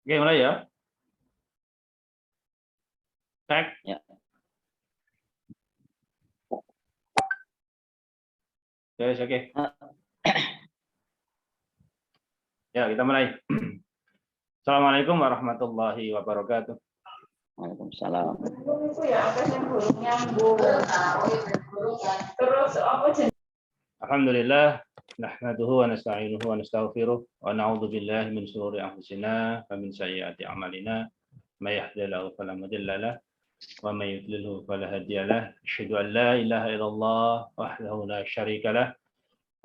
Oke, mulai ya. Cek. Ya. Oke. Ya, kita mulai. Assalamualaikum warahmatullahi wabarakatuh. Waalaikumsalam. Alhamdulillah, nahmaduhu wa nasta'inuhu wa nastaghfiruh wa na'udzu billahi min shururi anfusina wa min sayyiati a'malina. May yahdihillahu fala mudilla lahu wa may yudlilhu fala hadiya lahu. Asyhadu an la ilaha illallah wahdahu la syarika lahu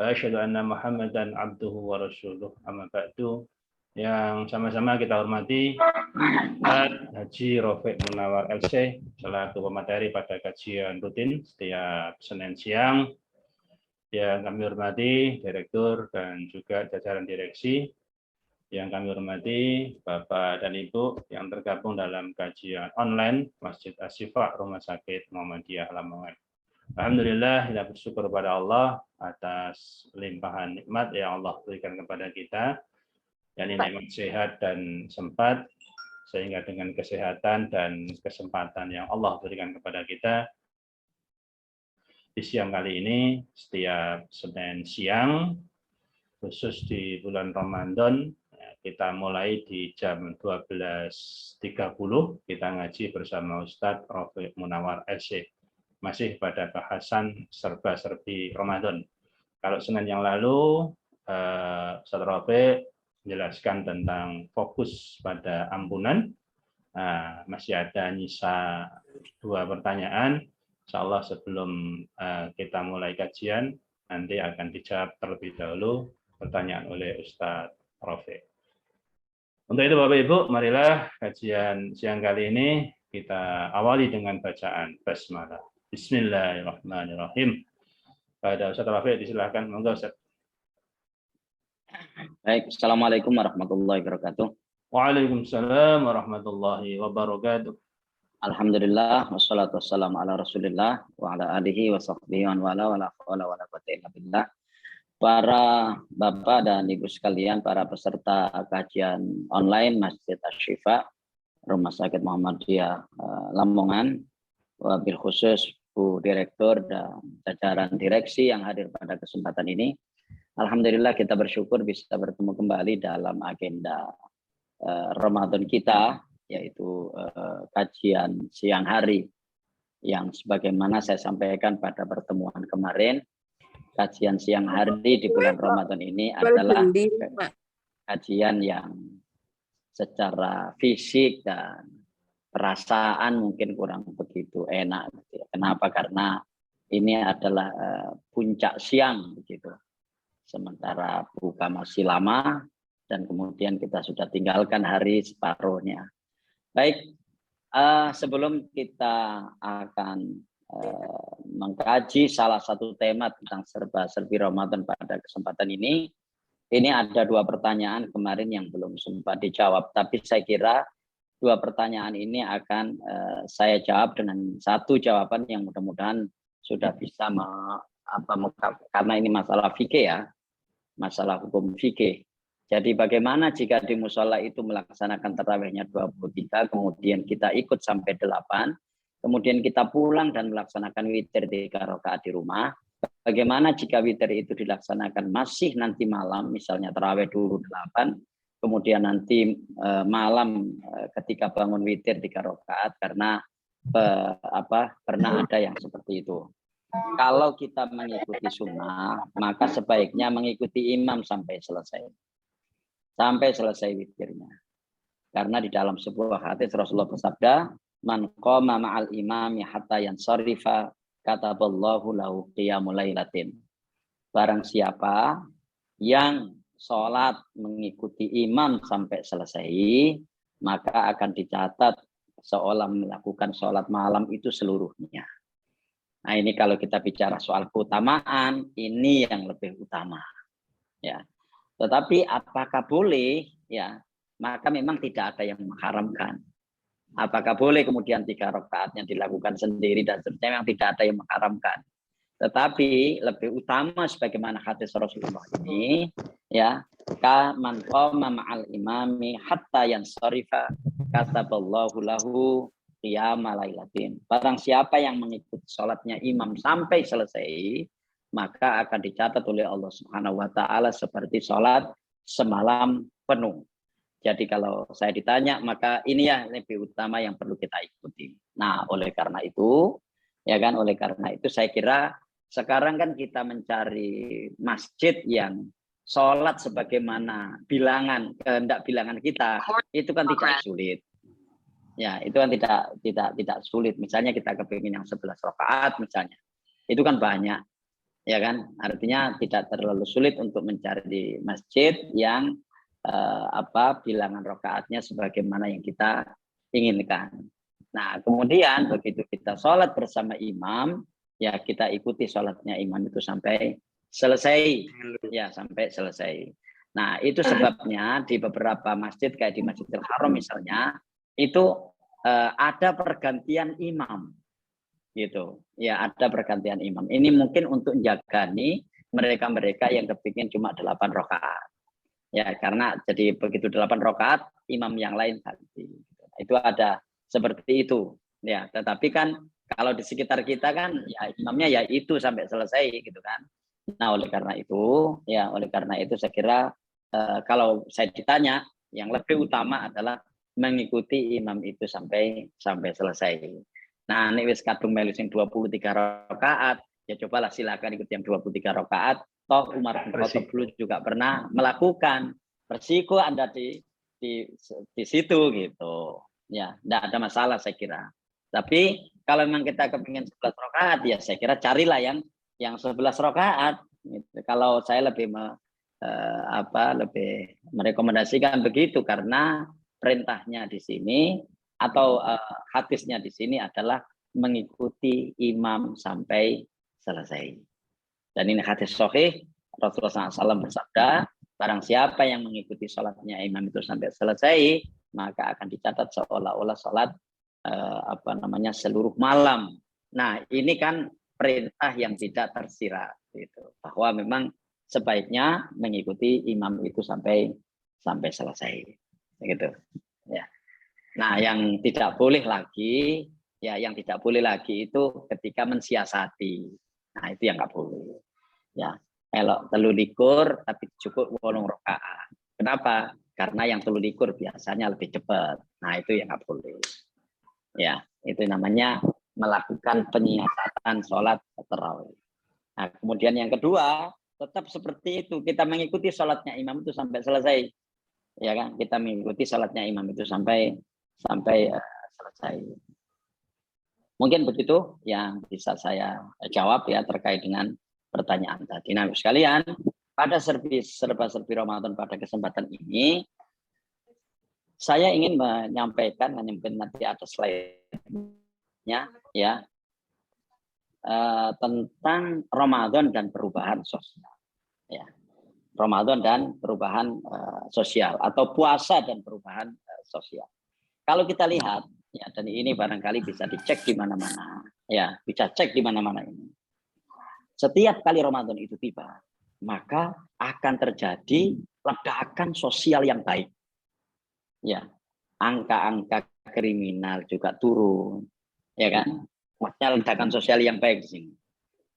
wa asyhadu anna Muhammadan abduhu wa rasuluh. Amma ba'du. Yang sama-sama kita hormati Ustaz Haji Rafiq Munawar LC selaku pemateri pada kajian rutin setiap Senin siang. Yang kami hormati Direktur dan juga jajaran direksi. Yang kami hormati Bapak dan Ibu yang tergabung dalam kajian online Masjid Asy-Syifa Rumah Sakit Muhammadiyah Lamongan. Alhamdulillah, kita bersyukur kepada Allah atas limpahan nikmat yang Allah berikan kepada kita. yakni nikmat sehat dan sempat, sehingga dengan kesehatan dan kesempatan yang Allah berikan kepada kita, di siang kali ini, setiap Senin siang, khusus di bulan Ramadan, kita mulai di jam 12.30, kita ngaji bersama Ustadz Rafiq Munawar LC. Masih pada bahasan serba-serbi Ramadan. Kalau Senin yang lalu, Ustadz Rafiq menjelaskan tentang fokus pada ampunan. Masih ada nyisa 2 pertanyaan. Insya Allah sebelum kita mulai kajian, nanti akan dijawab terlebih dahulu pertanyaan oleh Ustadz Rafiq. Untuk itu Bapak Ibu, marilah kajian siang kali ini kita awali dengan bacaan basmalah. Bismillahirrahmanirrahim. Pada Ustadz Rafiq disilahkan, monggo Ustadz. Baik, Assalamualaikum warahmatullahi wabarakatuh. Waalaikumsalam warahmatullahi wabarakatuh. Alhamdulillah, wassalatu wassalamu ala rasulillah, wa ala alihi wa sahbihi wa ala quwwata illa billah. Para Bapak dan Ibu sekalian, para peserta kajian online Masjid Asy-Syifa Rumah Sakit Muhammadiyah Lamongan, wabil khusus Bu Direktur dan jajaran direksi yang hadir pada kesempatan ini. Alhamdulillah kita bersyukur bisa bertemu kembali dalam agenda Ramadan kita, yaitu kajian siang hari yang sebagaimana saya sampaikan pada pertemuan kemarin, kajian siang hari di bulan Ramadan ini adalah kajian yang secara fisik dan perasaan mungkin kurang begitu enak. Kenapa? Karena ini adalah puncak siang begitu. Sementara buka masih lama dan kemudian kita sudah tinggalkan hari separuhnya. Baik, sebelum kita akan mengkaji salah satu tema tentang serba-serbi Ramadan pada kesempatan ini ada 2 pertanyaan kemarin yang belum sempat dijawab. Tapi saya kira 2 pertanyaan ini akan saya jawab dengan satu jawaban yang mudah-mudahan sudah bisa karena ini masalah fikih ya. Masalah hukum fikih. Jadi bagaimana jika di musola itu melaksanakan tarawihnya 23, kemudian kita ikut sampai 8, kemudian kita pulang dan melaksanakan witir 3 rakaat di rumah. Bagaimana jika witir itu dilaksanakan masih nanti malam, misalnya tarawih dulu 8, kemudian nanti malam ketika bangun witir 3 rakaat karena pernah ada yang seperti itu. Kalau kita mengikuti sunnah, maka sebaiknya mengikuti imam sampai selesai. Sampai selesai witirnya. Karena di dalam sebuah hadis Rasulullah bersabda, "Man qama ma'al imami hatta yansarifa, kataballahu lahu qiyamul lailatin." Barang siapa yang sholat mengikuti imam sampai selesai, maka akan dicatat seolah melakukan sholat malam itu seluruhnya. Nah, ini kalau kita bicara soal keutamaan, ini yang lebih utama. Ya. Tetapi apakah boleh? Ya, maka memang tidak ada yang mengharamkan. Apakah boleh kemudian 3 rakaatnya dilakukan sendiri dan seterusnya, memang tidak ada yang mengharamkan. Tetapi lebih utama sebagaimana hadis Rasulullah ini, ya, ka man qama ma'al imami hatta yansarifa kataballahu lahu qiyama lailatin. Barang siapa yang mengikuti salatnya imam sampai selesai, maka akan dicatat oleh Allah Subhanahu wa taala seperti salat semalam penuh. Jadi kalau saya ditanya, maka ini ya lebih utama yang perlu kita ikuti. Nah, oleh karena itu, ya kan, oleh karena itu saya kira sekarang kan kita mencari masjid yang sholat sebagaimana kehendak bilangan kita, itu kan tidak sulit. Ya, itu kan tidak sulit. Misalnya kita kepingin yang 11 rakaat misalnya, itu kan banyak, ya kan. Artinya tidak terlalu sulit untuk mencari masjid yang bilangan rakaatnya sebagaimana yang kita inginkan. Nah, kemudian begitu kita sholat bersama imam, ya kita ikuti sholatnya imam itu sampai selesai, ya sampai selesai. Nah, itu sebabnya di beberapa masjid kayak di Masjidil Haram misalnya, itu ada pergantian imam, gitu. Ya, ada pergantian imam. Ini mungkin untuk menjaga nih mereka-mereka yang kepingin cuma 8 rakaat. Ya, karena jadi begitu 8 rakaat, imam yang lain ganti. Itu ada seperti itu. Ya, tetapi kan kalau di sekitar kita kan ya imamnya ya itu sampai selesai gitu kan. Nah, oleh karena itu saya kira kalau saya ditanya yang lebih utama adalah mengikuti imam itu sampai selesai. Nah, ini wis kadung melu sing 23 rakaat, ya cobalah silakan ikut yang 23 rakaat. Toh Umar bin Khattab dulu juga pernah melakukan, bersiko Anda di situ gitu. Ya, tidak ada masalah saya kira. Tapi kalau memang kita kepingin 11 rakaat, ya saya kira carilah yang 11 rakaat. Gitu. Kalau saya lebih lebih merekomendasikan begitu karena perintahnya di sini atau hadisnya di sini adalah mengikuti imam sampai selesai. Dan ini hadis sahih, Rasulullah SAW bersabda, barang siapa yang mengikuti sholatnya imam itu sampai selesai, maka akan dicatat seolah-olah sholat seluruh malam. Nah, ini kan perintah yang tidak tersirat, gitu. Bahwa memang sebaiknya mengikuti imam itu sampai selesai, gitu. Ya. Nah, yang tidak boleh lagi itu ketika mensiasati. Nah, itu yang nggak boleh. Ya, kalau 13 tapi cukup 8 rakaat. Kenapa? Karena yang 13 biasanya lebih cepat. Nah, itu yang nggak boleh. Ya, itu namanya melakukan penyiasatan sholat tarawih. Nah, kemudian yang kedua, tetap seperti itu. Kita mengikuti sholatnya imam itu sampai selesai. Ya kan? Kita mengikuti sholatnya imam itu sampai selesai. Mungkin begitu yang bisa saya jawab ya terkait dengan pertanyaan tadi. Nah, sekalian, pada serba-serbi Ramadan pada kesempatan ini, saya ingin menyampaikan, mungkin nanti ada slide-nya ya, tentang Ramadan dan perubahan sosial. Ya. Ramadan dan perubahan sosial atau puasa dan perubahan sosial. Kalau kita lihat, ya, dan ini barangkali bisa dicek di mana-mana, ya, bisa cek di mana-mana ini. Setiap kali Ramadan itu tiba, maka akan terjadi ledakan sosial yang baik. Ya, angka-angka kriminal juga turun, ya kan? Maksudnya ledakan sosial yang baik di sini.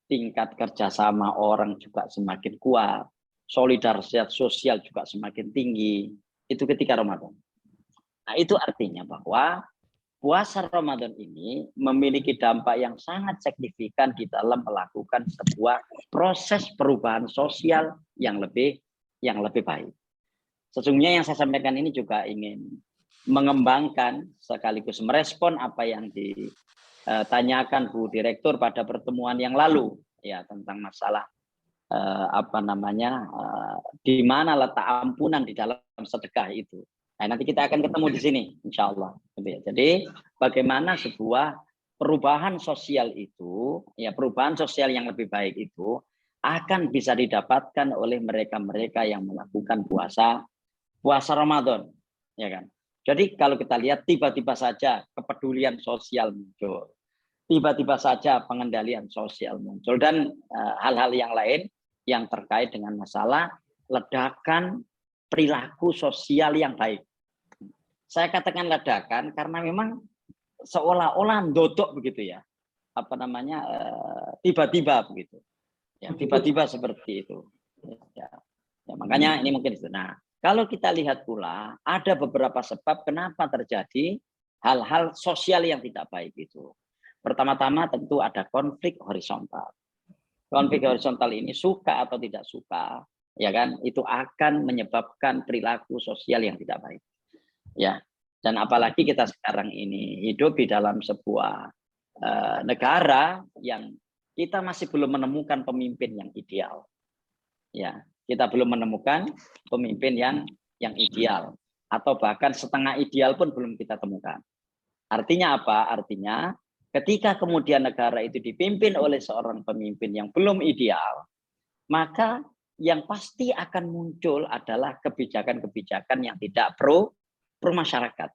Tingkat kerjasama orang juga semakin kuat, solidaritas sosial juga semakin tinggi. Itu ketika Ramadan. Nah, itu artinya bahwa puasa Ramadan ini memiliki dampak yang sangat signifikan di dalam melakukan sebuah proses perubahan sosial yang lebih baik. Sesungguhnya yang saya sampaikan ini juga ingin mengembangkan sekaligus merespon apa yang ditanyakan Bu Direktur pada pertemuan yang lalu ya tentang masalah di mana letak ampunan di dalam sedekah itu. Nah, nanti kita akan ketemu di sini, insya Allah. Jadi, bagaimana sebuah perubahan sosial itu, ya perubahan sosial yang lebih baik itu akan bisa didapatkan oleh mereka-mereka yang melakukan puasa Ramadan, ya kan? Jadi kalau kita lihat tiba-tiba saja kepedulian sosial muncul, tiba-tiba saja pengendalian sosial muncul dan hal-hal yang lain yang terkait dengan masalah ledakan perilaku sosial yang baik. Saya katakan ledakan karena memang seolah-olah dodok begitu ya, apa namanya, tiba-tiba begitu, ya tiba-tiba seperti itu. Ya, ya makanya ini mungkin itu. Nah, kalau kita lihat pula ada beberapa sebab kenapa terjadi hal-hal sosial yang tidak baik itu. Pertama-tama tentu ada konflik horizontal. Konflik horizontal ini suka atau tidak suka, ya kan, itu akan menyebabkan perilaku sosial yang tidak baik. Ya, dan apalagi kita sekarang ini hidup di dalam sebuah negara yang kita masih belum menemukan pemimpin yang ideal. Ya, kita belum menemukan pemimpin yang ideal, atau bahkan setengah ideal pun belum kita temukan. Artinya apa? Artinya ketika kemudian negara itu dipimpin oleh seorang pemimpin yang belum ideal, maka yang pasti akan muncul adalah kebijakan-kebijakan yang tidak pro masyarakat.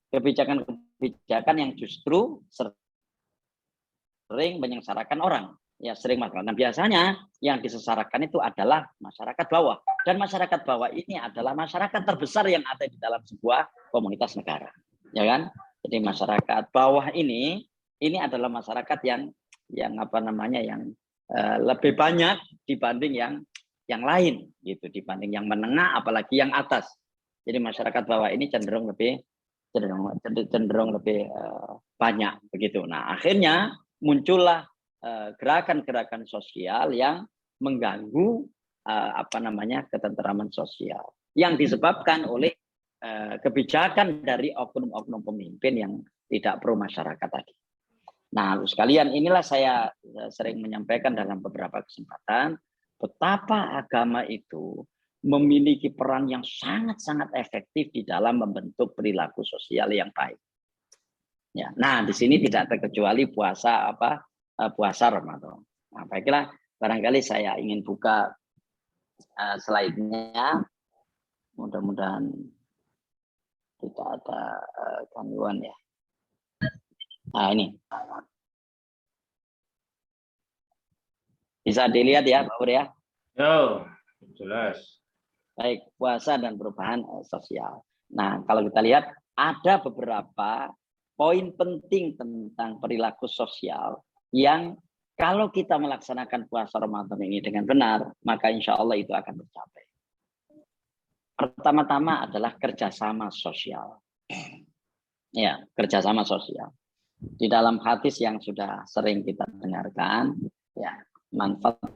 Kebijakan-kebijakan yang justru sering menyengsarakan orang. Ya, sering masalah. Nah, biasanya yang disesarakan itu adalah masyarakat bawah. Dan masyarakat bawah ini adalah masyarakat terbesar yang ada di dalam sebuah komunitas negara. Ya kan? Jadi masyarakat bawah ini adalah masyarakat yang apa namanya, yang lebih banyak dibanding yang lain gitu, dibanding yang menengah apalagi yang atas. Jadi masyarakat bawah ini cenderung lebih banyak begitu. Nah, akhirnya muncullah gerakan-gerakan sosial yang mengganggu apa namanya, ketentraman sosial yang disebabkan oleh kebijakan dari oknum-oknum pemimpin yang tidak pro masyarakat tadi. Nah, sekalian, inilah saya sering menyampaikan dalam beberapa kesempatan betapa agama itu memiliki peran yang sangat-sangat efektif di dalam membentuk perilaku sosial yang baik. Ya, nah di sini tidak terkecuali puasa Ramadan. Nah, baiklah, barangkali saya ingin buka slide-nya. Mudah-mudahan tidak ada gangguan ya. Nah, ini bisa dilihat ya, Pak Pur ya. Yo, jelas. Baik, puasa dan perubahan sosial. Nah, kalau kita lihat ada beberapa poin penting tentang perilaku sosial yang kalau kita melaksanakan puasa Ramadan ini dengan benar, maka insya Allah itu akan tercapai. Pertama-tama adalah kerjasama sosial. Ya, kerjasama sosial. Di dalam hadis yang sudah sering kita dengarkan, ya, manfaat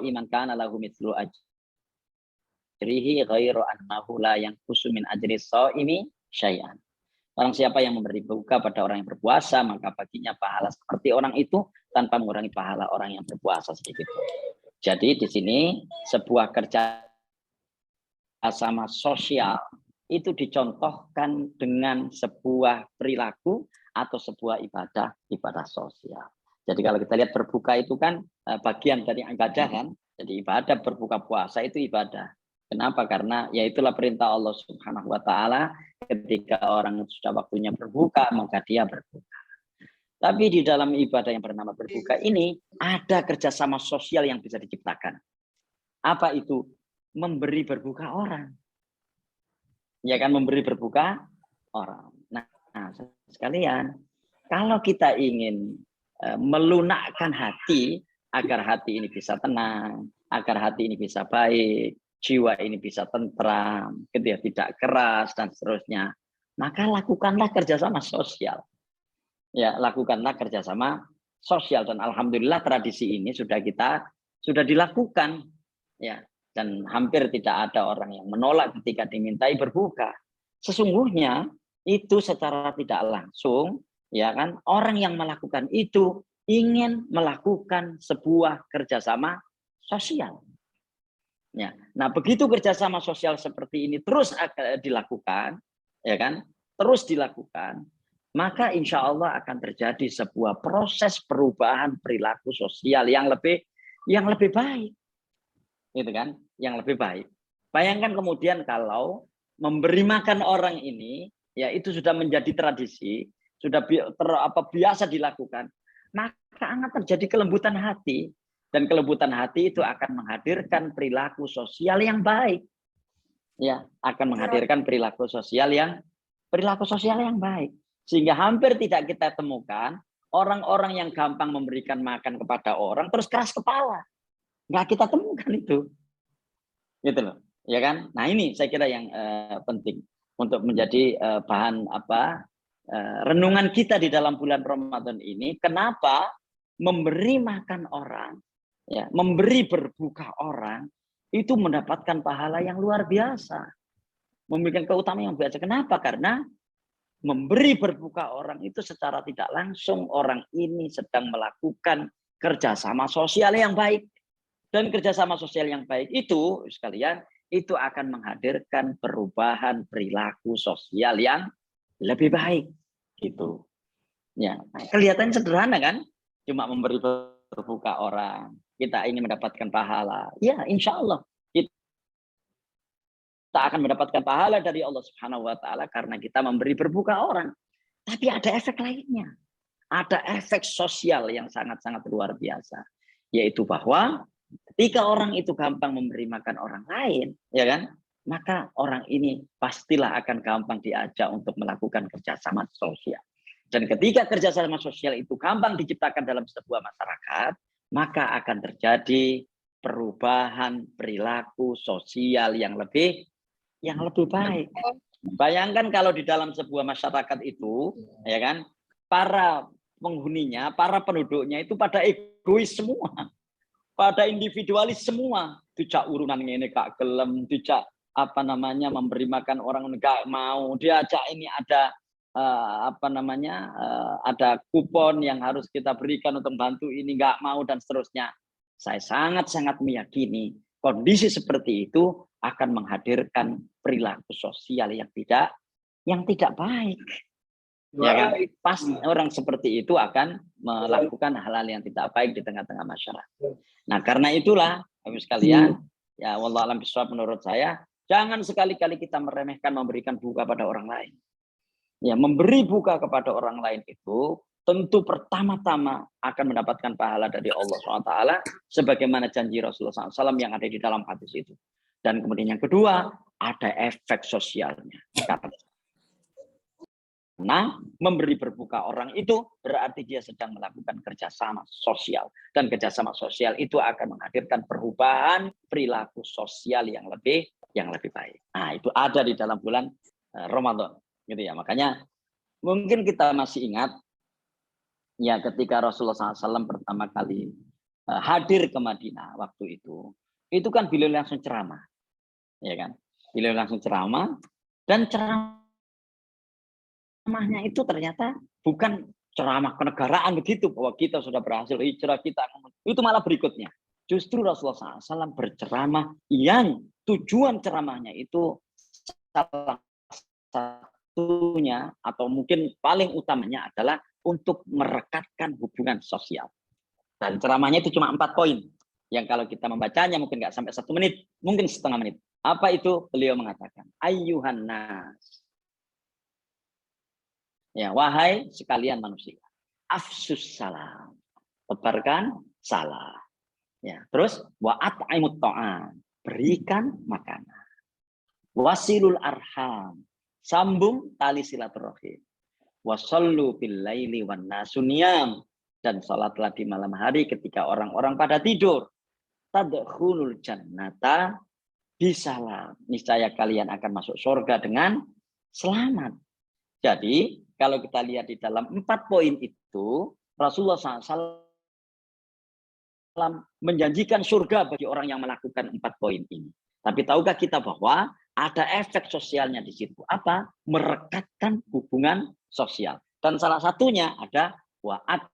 iman kana lahu mithlu ajrihi ghairu annahu la yanqusu min ajri shaimi syai'an. Barang siapa yang memberi buka pada orang yang berpuasa, maka baginya pahala seperti orang itu tanpa mengurangi pahala orang yang berpuasa sedikit. Jadi di sini sebuah kerjasama sosial itu dicontohkan dengan sebuah perilaku atau sebuah ibadah sosial. Jadi kalau kita lihat berbuka itu kan bagian dari ibadah kan. Jadi ibadah berbuka puasa itu ibadah. Kenapa? Karena ya itulah perintah Allah Subhanahu wa taala, ketika orang sudah waktunya berbuka maka dia berbuka. Tapi di dalam ibadah yang bernama berbuka ini ada kerjasama sosial yang bisa diciptakan. Apa itu? Memberi berbuka orang. Ya kan, memberi berbuka orang. Nah sekalian, kalau kita ingin melunakkan hati agar hati ini bisa tenang, agar hati ini bisa baik, jiwa ini bisa tentram, tidak keras dan seterusnya, maka lakukanlah kerjasama sosial. Ya, lakukanlah kerjasama sosial, dan alhamdulillah tradisi ini sudah dilakukan, ya, dan hampir tidak ada orang yang menolak ketika dimintai berbuka. Sesungguhnya itu secara tidak langsung, ya kan, orang yang melakukan itu ingin melakukan sebuah kerjasama sosial. Ya, nah begitu kerjasama sosial seperti ini terus dilakukan, ya kan, terus dilakukan, maka insya Allah akan terjadi sebuah proses perubahan perilaku sosial yang lebih baik, gitu kan, yang lebih baik. Bayangkan kemudian kalau memberi makan orang ini, ya itu sudah menjadi tradisi, sudah biasa dilakukan, maka akan terjadi kelembutan hati. Dan kelembutan hati itu akan menghadirkan perilaku sosial yang baik. Ya, akan menghadirkan perilaku sosial yang baik. Sehingga hampir tidak kita temukan orang-orang yang gampang memberikan makan kepada orang terus keras kepala. Nggak kita temukan itu. Gitu loh. Ya kan? Nah, ini saya kira yang penting untuk menjadi bahan renungan kita di dalam bulan Ramadan ini. Kenapa memberi makan orang, ya, memberi berbuka orang itu mendapatkan pahala yang luar biasa, memberikan keutamaan yang biasa. Kenapa? Karena memberi berbuka orang itu secara tidak langsung orang ini sedang melakukan kerjasama sosial yang baik. Dan kerjasama sosial yang baik itu, sekalian, itu akan menghadirkan perubahan perilaku sosial yang lebih baik. Gitu. Ya, kelihatan sederhana kan? Cuma memberi berbuka orang. Kita ingin mendapatkan pahala. Ya, insya Allah. Kita akan mendapatkan pahala dari Allah Subhanahu wa Ta'ala karena kita memberi berbuka orang. Tapi ada efek lainnya. Ada efek sosial yang sangat-sangat luar biasa. Yaitu bahwa ketika orang itu gampang memberi makan orang lain, ya kan? Maka orang ini pastilah akan gampang diajak untuk melakukan kerjasama sosial. Dan ketika kerjasama sosial itu gampang diciptakan dalam sebuah masyarakat, maka akan terjadi perubahan perilaku sosial yang lebih baik. Bayangkan kalau di dalam sebuah masyarakat itu, ya kan, para penghuninya, para penduduknya itu pada egois semua. Pada individualis semua, dijak urunan ini kak gelem, dijak memberi makan orang enggak mau, diajak ini ada ada kupon yang harus kita berikan untuk bantu ini enggak mau dan seterusnya. Saya sangat-sangat meyakini kondisi seperti itu akan menghadirkan perilaku sosial yang tidak baik. Ya kan? Pasti orang seperti itu akan melakukan hal-hal yang tidak baik di tengah-tengah masyarakat. Nah, karena itulah, Bapak sekalian, ya wallahu a'lam bishawab, menurut saya, jangan sekali-kali kita meremehkan memberikan buka pada orang lain. Ya, memberi buka kepada orang lain itu tentu pertama-tama akan mendapatkan pahala dari Allah SWT, sebagaimana janji Rasulullah SAW yang ada di dalam hadis itu. Dan kemudian yang kedua, ada efek sosialnya. Nah, memberi berbuka orang itu berarti dia sedang melakukan kerjasama sosial. Dan kerjasama sosial itu akan menghadirkan perubahan perilaku sosial yang lebih baik. Nah, itu ada di dalam bulan Ramadan. Gitu ya. Makanya mungkin kita masih ingat ya ketika Rasulullah SAW pertama kali hadir ke Madinah waktu itu kan beliau langsung ceramah. Ya kan? Beliau langsung ceramah dan ceramahnya itu ternyata bukan ceramah kenegaraan begitu bahwa kita sudah berhasil hijrah, kita itu malah berikutnya. Justru Rasulullah SAW berceramah yang tujuan ceramahnya itu salah satunya atau mungkin paling utamanya adalah untuk merekatkan hubungan sosial. Dan ceramahnya itu cuma 4 poin. Yang kalau kita membacanya mungkin nggak sampai 1 menit, mungkin setengah menit. Apa itu? Beliau mengatakan, ayyuhan nas. Ya, wahai sekalian manusia, afsus salam, tebarkan salam. Ya, terus wa at'imut ta'am, berikan makanan. Wasilul arham, sambung tali silaturahim. Wasallu bil laili wan nasu niyam, dan salatlah di malam hari ketika orang-orang pada tidur. Tadkhulul jannata bisalam, niscaya kalian akan masuk surga dengan selamat. Jadi kalau kita lihat di dalam 4 poin itu, Rasulullah SAW menjanjikan surga bagi orang yang melakukan 4 poin ini. Tapi tahukah kita bahwa ada efek sosialnya di situ? Apa? Merekatkan hubungan sosial. Dan salah satunya ada wa'at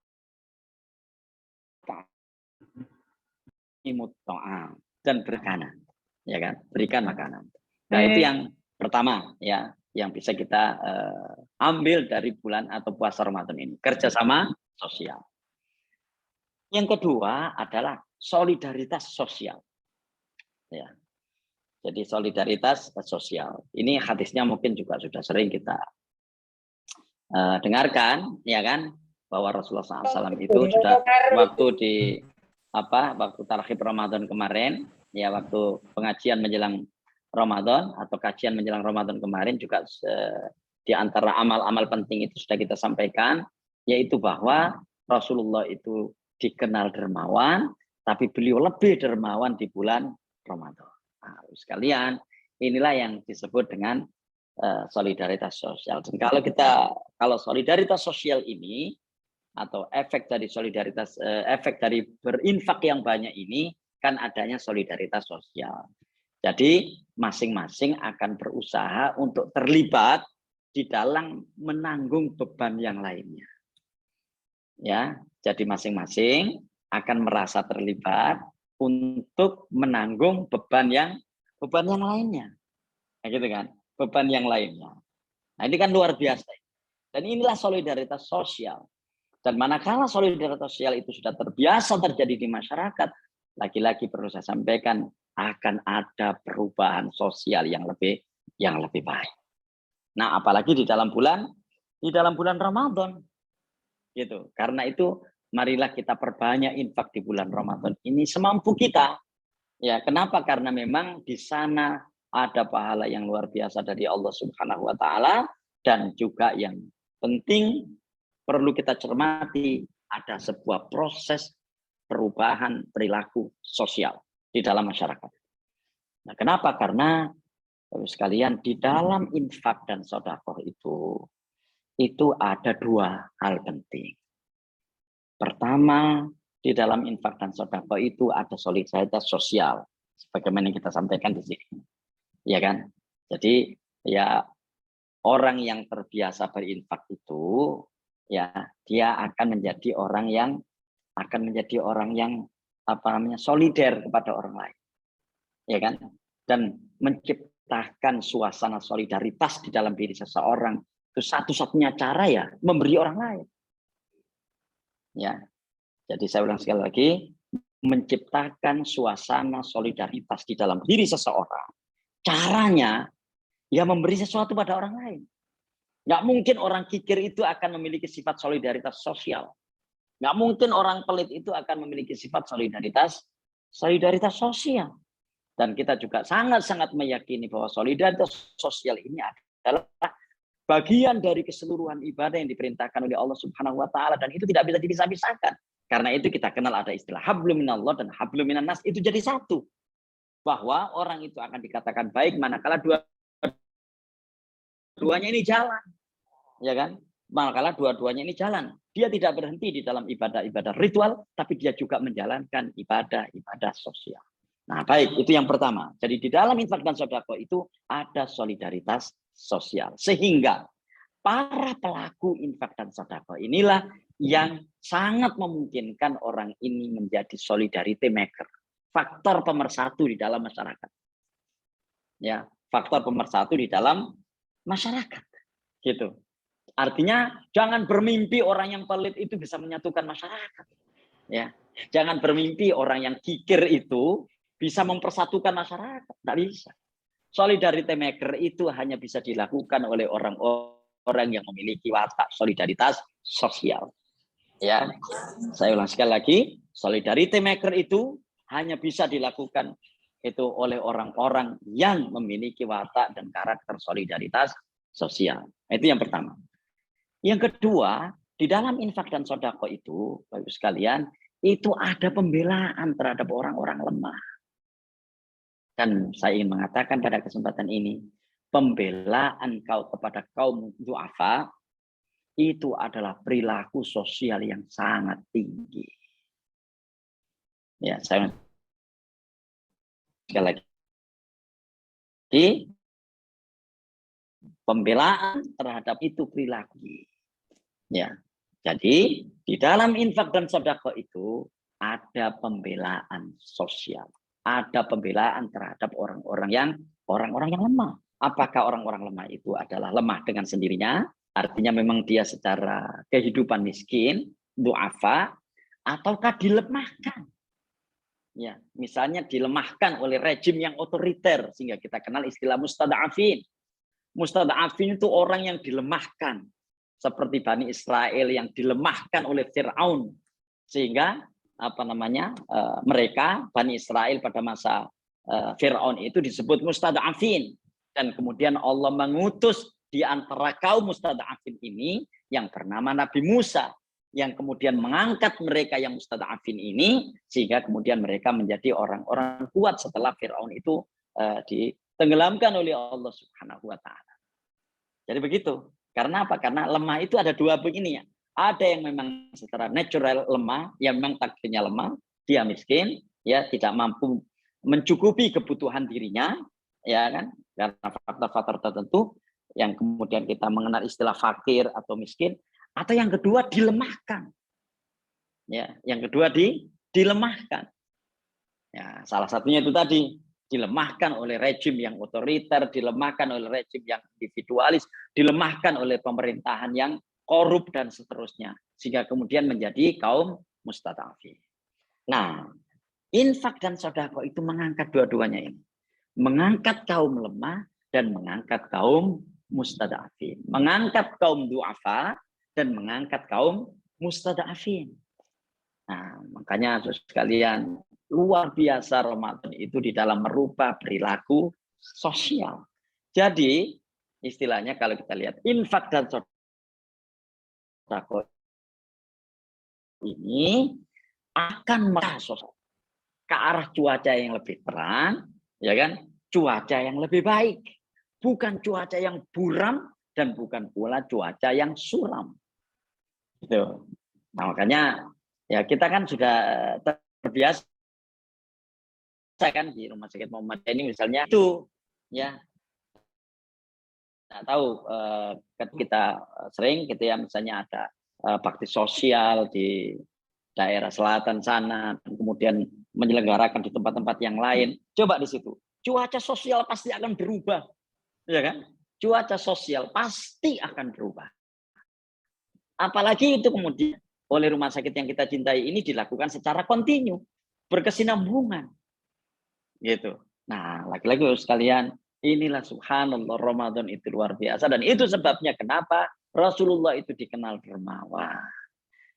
imut ta'am, dan berkanan. Ya kan? Berikan makanan. Nah, itu yang pertama ya, yang bisa kita ambil dari bulan atau puasa Ramadan ini, kerjasama sosial. Yang kedua adalah solidaritas sosial. Ya. Jadi solidaritas sosial. Ini hadisnya mungkin juga sudah sering kita dengarkan, ya kan? Bahwa Rasulullah SAW itu sudah waktu di waktu tarhib Ramadan kemarin, ya waktu pengajian menjelang Ramadan atau kajian menjelang Ramadan kemarin juga di antara amal-amal penting itu sudah kita sampaikan, yaitu bahwa Rasulullah itu dikenal dermawan, tapi beliau lebih dermawan di bulan Ramadan. Nah, sekalian, inilah yang disebut dengan solidaritas sosial. Dan kalau solidaritas sosial ini atau efek dari solidaritas, efek dari berinfak yang banyak ini kan adanya solidaritas sosial. Jadi masing-masing akan berusaha untuk terlibat di dalam menanggung beban yang lainnya. Ya, jadi masing-masing akan merasa terlibat untuk menanggung beban yang lainnya. Nah, gitu kan? Beban yang lainnya. Nah, ini kan luar biasa. Dan inilah solidaritas sosial. Dan manakala solidaritas sosial itu sudah terbiasa terjadi di masyarakat, lagi-lagi perlu saya sampaikan akan ada perubahan sosial yang lebih baik. Nah, apalagi di dalam bulan Ramadan, gitu. Karena itu marilah kita perbanyak infak di bulan Ramadan ini semampu kita. Ya, kenapa? Karena memang di sana ada pahala yang luar biasa dari Allah Subhanahu wa taala, dan juga yang penting perlu kita cermati, ada sebuah proses perubahan perilaku sosial di dalam masyarakat. Nah, kenapa? Karena sekalian di dalam infak dan sedekah itu ada dua hal penting. Pertama, di dalam infak dan sedekah itu ada solidaritas sosial, sebagaimana yang kita sampaikan di sini, ya kan? Jadi ya orang yang terbiasa berinfak itu, ya dia akan menjadi orang yang solider kepada orang lain, ya kan? Dan menciptakan suasana solidaritas di dalam diri seseorang itu satu-satunya cara ya memberi orang lain. Ya, jadi saya ulang sekali lagi, menciptakan suasana solidaritas di dalam diri seseorang. Caranya ya memberi sesuatu pada orang lain. Nggak mungkin orang kikir itu akan memiliki sifat solidaritas sosial. Nggak mungkin orang pelit itu akan memiliki sifat solidaritas sosial. Dan kita juga sangat-sangat meyakini bahwa solidaritas sosial ini adalah bagian dari keseluruhan ibadah yang diperintahkan oleh Allah Subhanahu wa taala, dan itu tidak bisa dipisah-pisahkan. Karena itu kita kenal ada istilah hablum minallah dan hablum minan nas, itu jadi satu. Bahwa orang itu akan dikatakan baik manakala dua-duanya ini jalan. Ya kan? Manakala dua-duanya ini jalan. Dia tidak berhenti di dalam ibadah-ibadah ritual, tapi dia juga menjalankan ibadah-ibadah sosial. Nah, baik, itu yang pertama. Jadi di dalam infak dan sedekah itu ada solidaritas sosial. Sehingga para pelaku infak dan sedekah inilah yang sangat memungkinkan orang ini menjadi solidarity maker. Faktor pemersatu di dalam masyarakat. Ya, faktor pemersatu di dalam masyarakat. Gitu. Artinya jangan bermimpi orang yang pelit itu bisa menyatukan masyarakat. Ya, jangan bermimpi orang yang kikir itu bisa mempersatukan masyarakat. Tidak bisa. Solidarity maker itu hanya bisa dilakukan oleh orang-orang yang memiliki watak solidaritas sosial. Ya, saya ulang sekali lagi, solidarity maker itu hanya bisa dilakukan itu oleh orang-orang yang memiliki watak dan karakter solidaritas sosial. Itu yang pertama. Yang kedua, di dalam infak dan sedekah itu, Bapak Ibu sekalian, itu ada pembelaan terhadap orang-orang lemah. Dan saya ingin mengatakan pada kesempatan ini, pembelaan kepada kaum du'afa itu adalah perilaku sosial yang sangat tinggi. Ya, saya sekali lagi. Pembelaan terhadap itu perilaku. Ya, jadi di dalam infak dan sedekah itu ada pembelaan sosial, ada pembelaan terhadap orang-orang yang lemah. Apakah orang-orang lemah itu adalah lemah dengan sendirinya? Artinya memang dia secara kehidupan miskin, du'afa, ataukah dilemahkan? Ya, misalnya dilemahkan oleh rejim yang otoriter sehingga kita kenal istilah mustada'afin. Mustada'afin itu orang yang dilemahkan. Seperti Bani Israel yang dilemahkan oleh Fir'aun. Sehingga mereka Bani Israel pada masa Fir'aun itu disebut mustada'afin, dan kemudian Allah mengutus di antara kaum mustada'afin ini yang bernama Nabi Musa, yang kemudian mengangkat mereka yang mustada'afin ini sehingga kemudian mereka menjadi orang-orang kuat setelah Fir'aun itu ditenggelamkan oleh Allah Subhanahu wa taala. Jadi begitu. Karena apa? Karena lemah itu ada dua begini ya. Ada yang memang secara natural lemah, yang memang takdirnya lemah, dia miskin, ya tidak mampu mencukupi kebutuhan dirinya, ya kan? Karena faktor-faktor tertentu yang kemudian kita mengenal istilah fakir atau miskin. Atau yang kedua dilemahkan. Ya, yang kedua dilemahkan. Ya, salah satunya itu tadi dilemahkan oleh rejim yang otoriter, dilemahkan oleh rejim yang individualis, dilemahkan oleh pemerintahan yang korup dan seterusnya, sehingga kemudian menjadi kaum mustada'afin. Nah, infak dan sedekah itu mengangkat dua-duanya ini. Mengangkat kaum lemah dan mengangkat kaum mustada'afin. Mengangkat kaum du'afa dan mengangkat kaum mustada'afin. Nah, makanya sekalian, luar biasa Ramadan itu di dalam merubah perilaku sosial. Jadi, istilahnya kalau kita lihat infak dan sedekah ini akan masuk ke arah cuaca yang lebih terang, ya kan? Cuaca yang lebih baik, bukan cuaca yang buram dan bukan pula cuaca yang suram. Gitu. Nah, makanya ya kita kan sudah terbiasa kan di Rumah Sakit Muhammadiyah ini misalnya itu, ya. Nah, tahu kita sering gitu ya, misalnya ada bakti sosial di daerah selatan sana, dan kemudian menyelenggarakan di tempat-tempat yang lain. Coba di situ, cuaca sosial pasti akan berubah, ya kan? Cuaca sosial pasti akan berubah. Apalagi itu kemudian oleh rumah sakit yang kita cintai ini dilakukan secara kontinu, berkesinambungan, gitu. Nah, lagi-lagi sekalian, inilah subhanallah Ramadan itu luar biasa, dan itu sebabnya kenapa Rasulullah itu dikenal dermawan.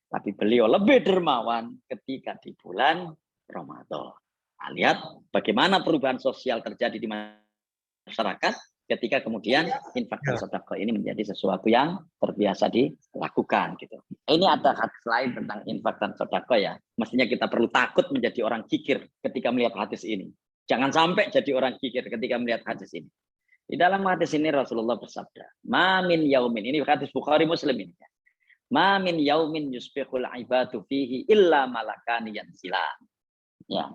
Tapi beliau lebih dermawan ketika di bulan Ramadan. Nah, lihat bagaimana perubahan sosial terjadi di masyarakat ketika kemudian infak dan sedekah ini menjadi sesuatu yang terbiasa dilakukan gitu. Ini ada hadis lain tentang infak dan sedekah ya. Mestinya kita perlu takut menjadi orang kikir ketika melihat hadis ini. Jangan sampai jadi orang kikir ketika melihat hadis ini. Di dalam hadis ini Rasulullah bersabda, "Ma min yaumin," ini hadis Bukhari Muslim ini. "Ma min yaumin yusbihul ibadu fihi illa malakani yanzilan." Ya.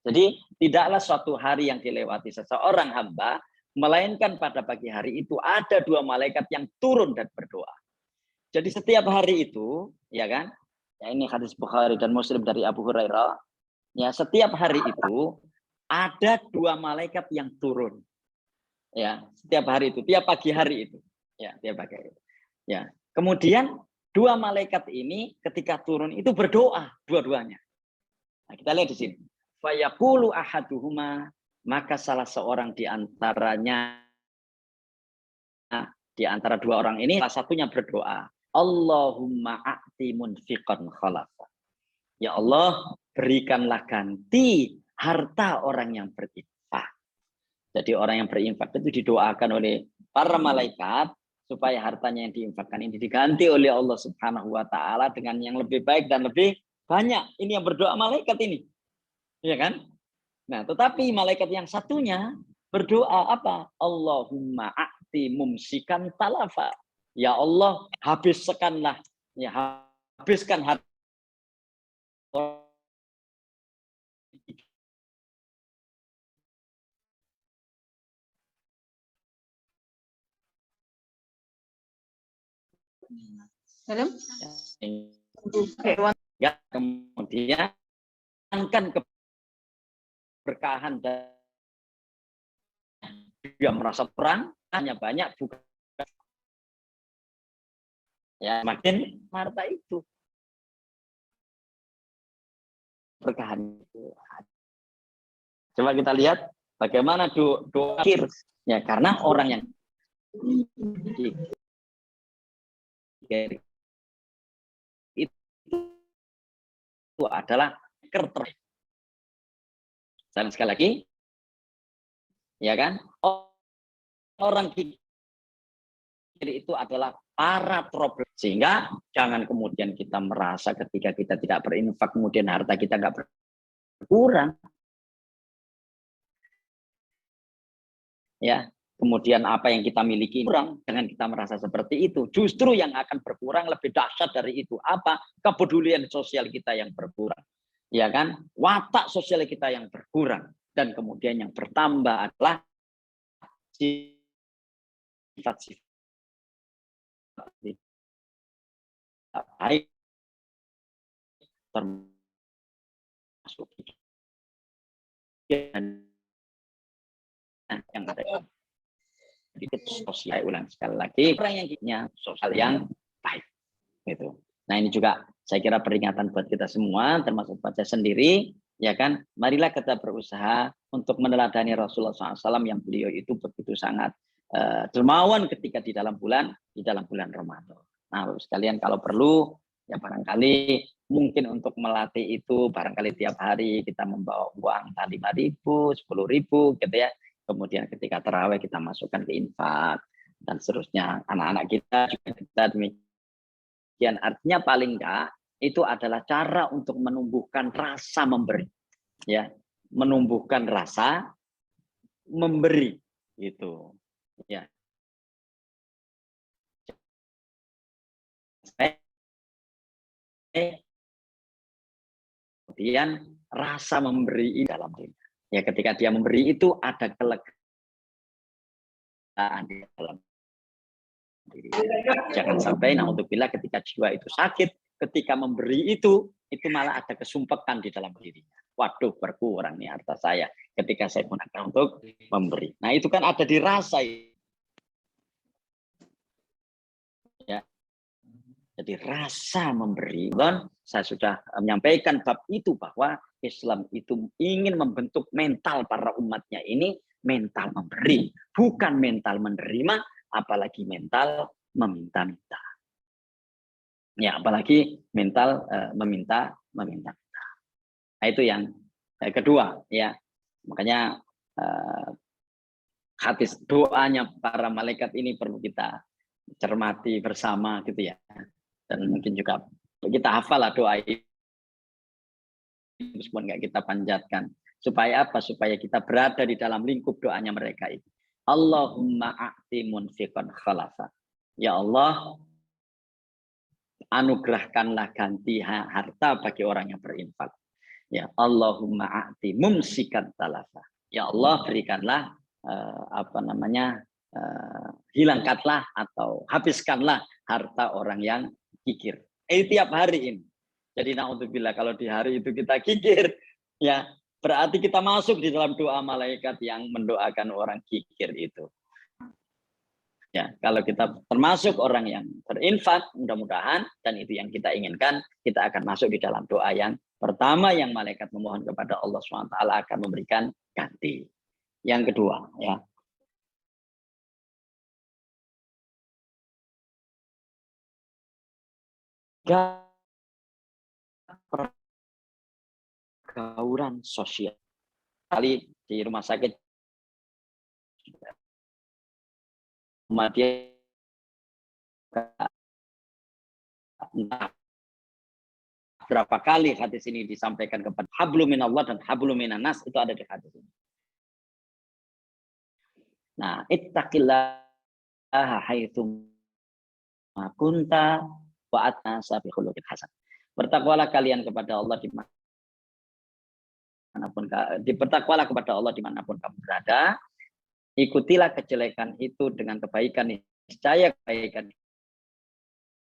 Jadi tidaklah suatu hari yang dilewati seseorang hamba melainkan pada pagi hari itu ada dua malaikat yang turun dan berdoa. Jadi setiap hari itu, ya kan? Ya, ini hadis Bukhari dan Muslim dari Abu Hurairah. Ya, setiap hari itu ada dua malaikat yang turun. Ya, setiap hari itu, tiap pagi hari itu. Ya, tiap pagi hari itu. Ya. Kemudian dua malaikat ini ketika turun itu berdoa dua-duanya. Nah, kita lihat di sini. Fayaqulu ahaduhuma, maka salah seorang di antaranya, di antara dua orang ini salah satunya berdoa, Allahumma a'ti munfiqan khalafa. Ya Allah, berikanlah ganti harta orang yang berinfak. Jadi orang yang berinfak itu didoakan oleh para malaikat supaya hartanya yang diinfakkan ini diganti oleh Allah Subhanahu wa taala dengan yang lebih baik dan lebih banyak. Ini yang berdoa malaikat ini. Iya kan? Nah, tetapi malaikat yang satunya berdoa apa? Allahumma a'ti mumsikan talafa. Ya Allah, habiskanlah, ya habiskan harta Hello? ya, kemudian kan keberkahan dan dia merasa perang hanya banyak juga ya, makin harta itu berkahan itu. Coba kita lihat bagaimana doa akhir ya, karena orang yang itu adalah speaker terbaik. Dan sekali lagi, ya kan, orang kikir itu adalah para problem. Sehingga jangan kemudian kita merasa ketika kita tidak berinfak, kemudian harta kita nggak berkurang. Ya, kemudian apa yang kita miliki kurang, jangan kita merasa seperti itu. Justru yang akan berkurang lebih dahsyat dari itu. Apa? Kepedulian sosial kita yang berkurang. Ya kan? Watak sosial kita yang berkurang. Dan kemudian yang bertambah adalah sifat-sifat baik termasuk yang ada sedikit sosial. Ulang sekali lagi, orang yang punya sosial yang baik gitu. Nah ini juga saya kira peringatan buat kita semua, termasuk buat saya sendiri, ya kan. Marilah kita berusaha untuk meneladani Rasulullah SAW yang beliau itu begitu sangat dermawan ketika di dalam bulan Ramadan. Nah sekalian kalau perlu ya barangkali mungkin untuk melatih itu barangkali tiap hari kita membawa uang 5.000, 10.000 gitu ya. Kemudian ketika terawih kita masukkan ke infak dan seterusnya. Anak-anak kita juga kita demikian. Artinya paling enggak itu adalah cara untuk menumbuhkan rasa memberi, ya, menumbuhkan rasa memberi gitu, ya. Kemudian rasa memberi dalam diri. Ya ketika dia memberi itu ada kelegaan di dalam diri. Jangan sampai naudzubillah ketika jiwa itu sakit, ketika memberi itu malah ada kesumpekan di dalam dirinya. Waduh, berkurang nih harta saya ketika saya gunakan untuk memberi. Nah itu kan ada dirasa. Ya. Jadi rasa memberi. Dan saya sudah menyampaikan bab itu bahwa Islam itu ingin membentuk mental para umatnya ini mental memberi, bukan mental menerima, apalagi mental meminta-minta. Ya, apalagi mental meminta. Nah, itu yang kedua, ya. Makanya hadis doanya para malaikat ini perlu kita cermati bersama gitu ya. Dan mungkin juga kita hafal doa ini, meskipun nggak kita panjatkan. Supaya apa? Supaya kita berada di dalam lingkup doanya mereka itu. Allahumma a'ti munfiqan khalafa. Ya Allah, anugerahkanlah ganti harta bagi orang yang berinfak. Ya Allahumma a'ti mumsikan talafa. Ya Allah, berikanlah hilangkanlah atau habiskanlah harta orang yang kikir. Tiap hari ini. Jadi naudzubillah kalau di hari itu kita kikir, ya berarti kita masuk di dalam doa malaikat yang mendoakan orang kikir itu. Ya, kalau kita termasuk orang yang berinfak, mudah-mudahan dan itu yang kita inginkan, kita akan masuk di dalam doa yang pertama yang malaikat memohon kepada Allah SWT akan memberikan ganti. Yang kedua, ya. Pergaulan sosial. Kali di rumah sakit dia berapa kali hadis ini disampaikan kepada hablum minallah dan hablum minan nas, itu ada di hadis ini. Nah, ittaqillaha haitsu ma kunta wa atnasa bi khuluqin hasan. Bertakwalah kalian kepada Allah bertakwalah kepada Allah dimanapun kamu berada. Ikutilah kejelekan itu dengan kebaikan, niscaya kebaikan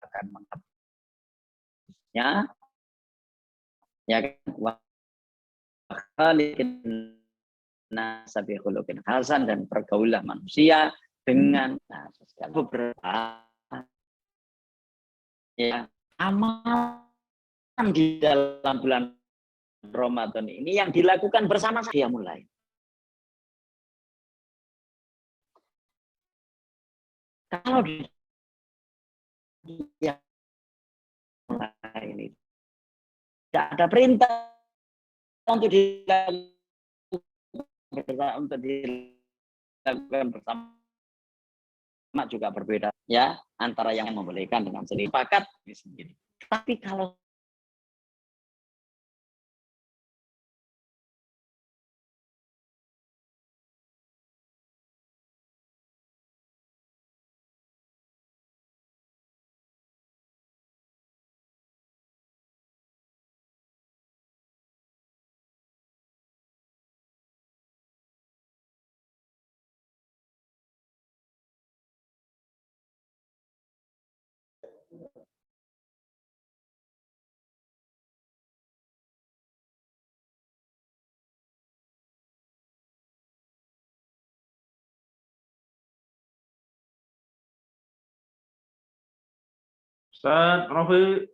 akan menghapusnya. Ya kan? Nasabi khuluqin hasan, dan pergaulah manusia dengan beberapa ya amalan di dalam bulan Ramadan ini yang dilakukan bersama saya mulai. Kalau yang ini tidak ada perintah untuk dilakukan bersama juga berbeda ya, antara yang membolehkan dengan sendiri sepakat sendiri. Tapi kalau Ustaz Rafi.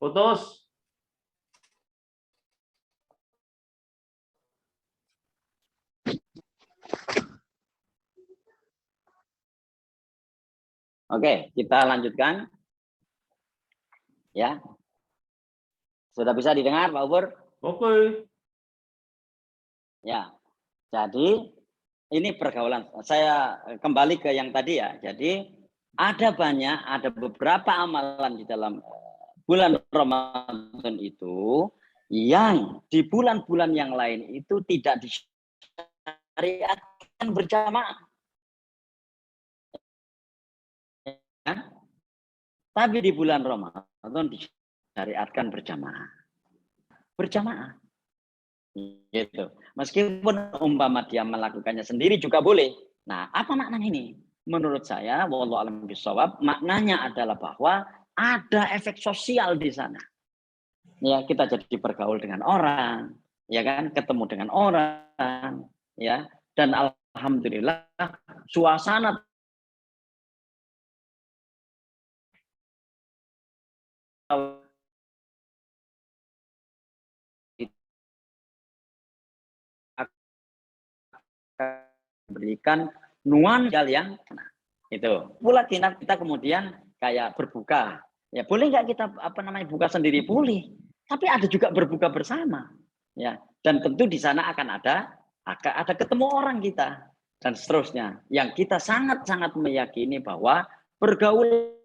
Putus. oke, kita lanjutkan. Ya. Sudah bisa didengar, Pak Ubur? Oke. Ya. Jadi ini pergaulan. Saya kembali ke yang tadi ya. Jadi ada beberapa amalan di dalam bulan Ramadan itu yang di bulan-bulan yang lain itu tidak disyariatkan berjamaah. Ya. Tapi di bulan Ramadan disyariatkan berjamaah. Berjamaah. Gitu. Meskipun umpama dia melakukannya sendiri juga boleh. Nah, apa maknanya ini? Menurut saya, wallahu a'lam bishawab, maknanya adalah bahwa ada efek sosial di sana. Ya, kita jadi bergaul dengan orang, ya kan, ketemu dengan orang, ya, dan alhamdulillah suasana berikan nuansa yang itu. Pula kita kemudian kayak berbuka. Ya, boleh nggak kita buka sendiri? Boleh. Tapi ada juga berbuka bersama. Ya, dan tentu di sana akan ada ketemu orang kita dan seterusnya. Yang kita sangat-sangat meyakini bahwa pergaulan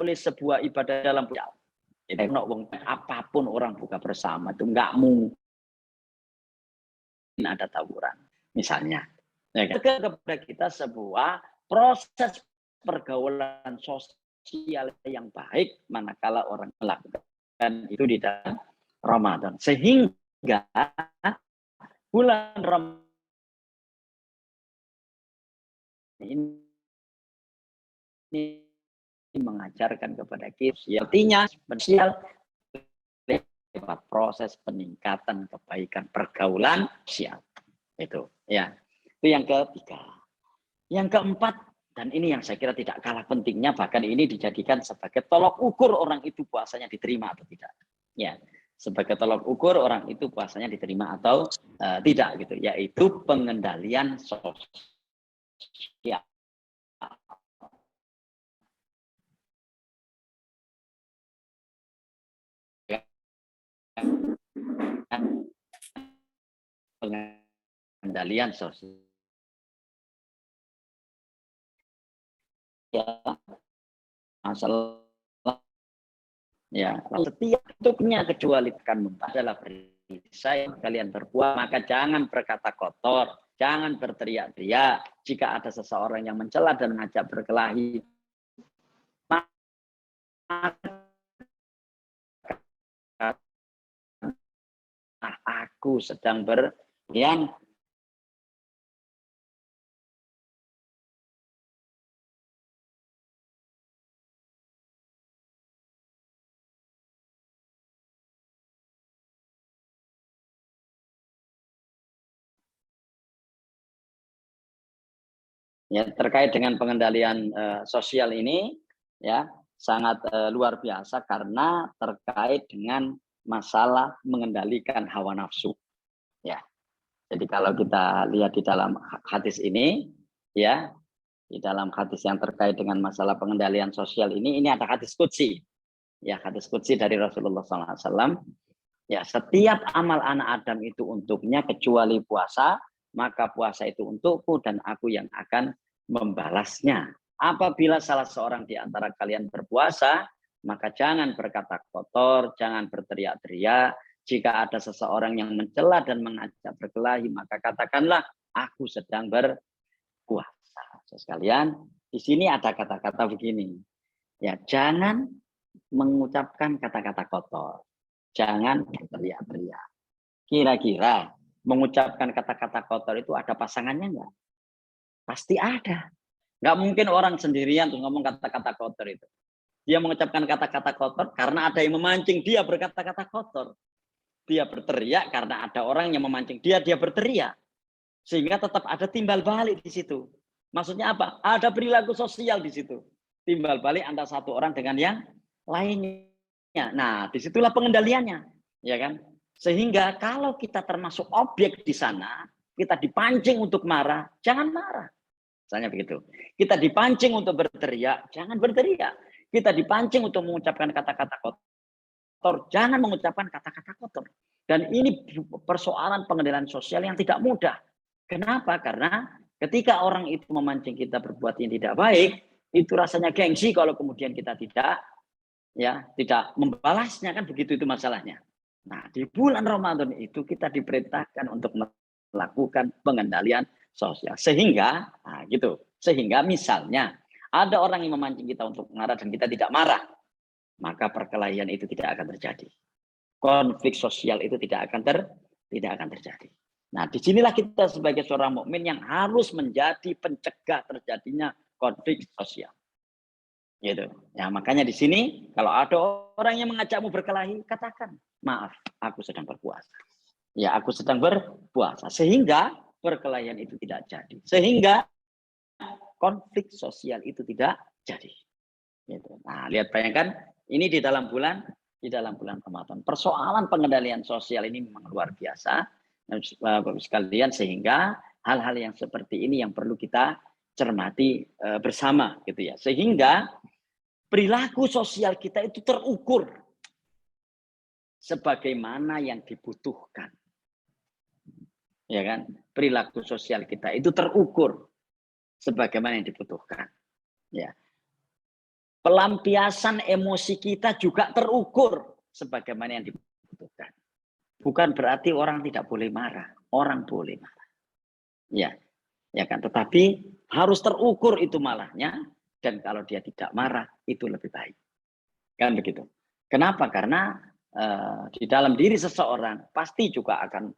oleh sebuah ibadah dalam apapun orang buka bersama itu nggak mungkin ada tawuran misalnya. Ya, kepada kita sebuah proses pergaulan sosial yang baik manakala orang melakukan itu di dalam Ramadan, sehingga bulan Ramadan ini mengajarkan kepada kita artinya spesial lewat proses peningkatan kebaikan pergaulan sosial itu ya. Itu yang ketiga. Yang keempat, dan ini yang saya kira tidak kalah pentingnya, bahkan ini dijadikan sebagai tolok ukur orang itu puasanya diterima atau tidak. Ya, sebagai tolok ukur orang itu puasanya diterima atau tidak gitu, yaitu pengendalian sosial. Pengendalian sosial. Ya, masalah ya, setiap bentuknya kecuali tekan muntah adalah perisai kalian berbuat, maka jangan berkata kotor, jangan berteriak-teriak. Jika ada seseorang yang mencela dan mengajak berkelahi, aku sedang yang ya terkait dengan pengendalian sosial ini ya sangat luar biasa karena terkait dengan masalah mengendalikan hawa nafsu ya. Jadi kalau kita lihat di dalam hadis ini ya, di dalam hadis yang terkait dengan masalah pengendalian sosial ini ada hadis qudsi ya, hadis qudsi dari Rasulullah SAW ya, setiap amal anak Adam itu untuknya kecuali puasa, maka puasa itu untukku dan aku yang akan membalasnya. Apabila salah seorang di antara kalian berpuasa, maka jangan berkata kotor, jangan berteriak-teriak. Jika ada seseorang yang mencela dan mengajak berkelahi, maka katakanlah aku sedang berpuasa. Sekalian, di sini ada kata-kata begini. Ya, jangan mengucapkan kata-kata kotor. Jangan berteriak-teriak. Kira-kira mengucapkan kata-kata kotor itu ada pasangannya enggak? Pasti ada. Nggak mungkin orang sendirian tuh ngomong kata-kata kotor itu. Dia mengucapkan kata-kata kotor karena ada yang memancing dia berkata-kata kotor. Dia berteriak karena ada orang yang memancing dia berteriak. Sehingga tetap ada timbal balik di situ. Maksudnya apa? Ada perilaku sosial di situ. Timbal balik antara satu orang dengan yang lainnya. Nah, disitulah pengendaliannya. Ya kan? Sehingga kalau kita termasuk objek di sana, kita dipancing untuk marah, jangan marah. Misalnya begitu. Kita dipancing untuk berteriak, jangan berteriak. Kita dipancing untuk mengucapkan kata-kata kotor, jangan mengucapkan kata-kata kotor. Dan ini persoalan pengendalian sosial yang tidak mudah. Kenapa? Karena ketika orang itu memancing kita berbuat yang tidak baik, itu rasanya gengsi kalau kemudian kita tidak membalasnya, kan begitu itu masalahnya. Nah, di bulan Ramadan itu kita diperintahkan untuk melakukan pengendalian sosial. Sehingga misalnya ada orang yang memancing kita untuk marah dan kita tidak marah, maka perkelahian itu tidak akan terjadi. Konflik sosial itu tidak akan terjadi. Nah, disinilah kita sebagai seorang mukmin yang harus menjadi pencegah terjadinya konflik sosial. Gitu. Ya, makanya di sini kalau ada orang yang mengajakmu berkelahi, katakan, maaf, aku sedang berpuasa. Ya, aku sedang berpuasa. Sehingga perkelahian itu tidak jadi. Sehingga konflik sosial itu tidak jadi. Gitu. Nah, lihat, bayangkan ini di dalam bulan Ramadan. Persoalan pengendalian sosial ini memang luar biasa, Bapak sekalian, sehingga hal-hal yang seperti ini yang perlu kita cermati bersama, gitu ya. Sehingga perilaku sosial kita itu terukur sebagaimana yang dibutuhkan. Ya kan? Perilaku sosial kita itu terukur sebagaimana yang dibutuhkan. Ya. Pelampiasan emosi kita juga terukur sebagaimana yang dibutuhkan. Bukan berarti orang tidak boleh marah, orang boleh marah. Ya kan? Tetapi harus terukur itu malahnya, dan kalau dia tidak marah itu lebih baik. Kan begitu. Kenapa? Karena di dalam diri seseorang pasti juga akan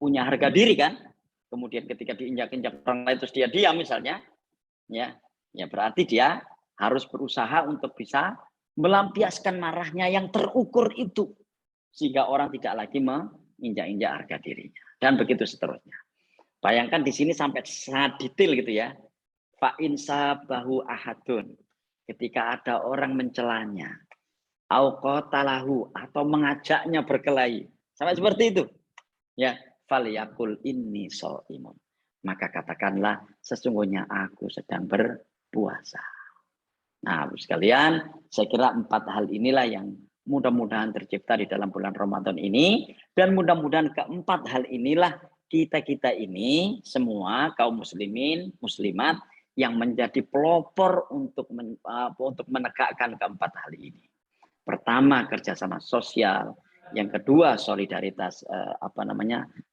punya harga diri, kan? Kemudian ketika diinjak-injak orang lain terus dia diam misalnya, ya berarti dia harus berusaha untuk bisa melampiaskan marahnya yang terukur itu, sehingga orang tidak lagi menginjak-injak harga dirinya, dan begitu seterusnya. Bayangkan di sini sampai sangat detail gitu ya. Fa insabahu ahadun, ketika ada orang mencelanya, au qatalahu, atau mengajaknya berkelahi, sampai seperti itu. Ya, falyaqul inni shaimun. Maka katakanlah sesungguhnya aku sedang berpuasa. Nah, sekalian, saya kira 4 hal inilah yang mudah-mudahan tercipta di dalam bulan Ramadan ini, dan mudah-mudahan keempat hal inilah kita ini semua kaum muslimin, muslimat yang menjadi pelopor untuk menegakkan keempat hal ini. Pertama, kerjasama sosial. Yang kedua, solidaritas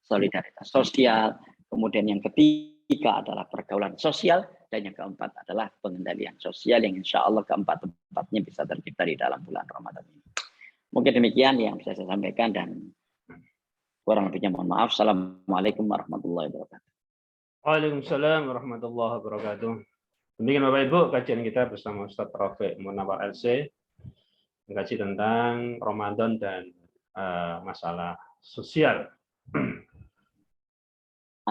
solidaritas sosial. Kemudian yang ketiga adalah pergaulan sosial, Dan yang keempat adalah pengendalian sosial yang insya Allah keempat-empatnya bisa tercipta di dalam bulan Ramadan ini. Mungkin demikian yang bisa saya sampaikan dan kurang lebihnya mohon maaf. Assalamualaikum warahmatullahi wabarakatuh. Waalaikumsalam warahmatullahi wabarakatuh. Demikian Bapak Ibu kajian kita bersama Ustadz Rafiq Munawar LC mengkaji tentang Ramadan dan masalah sosial.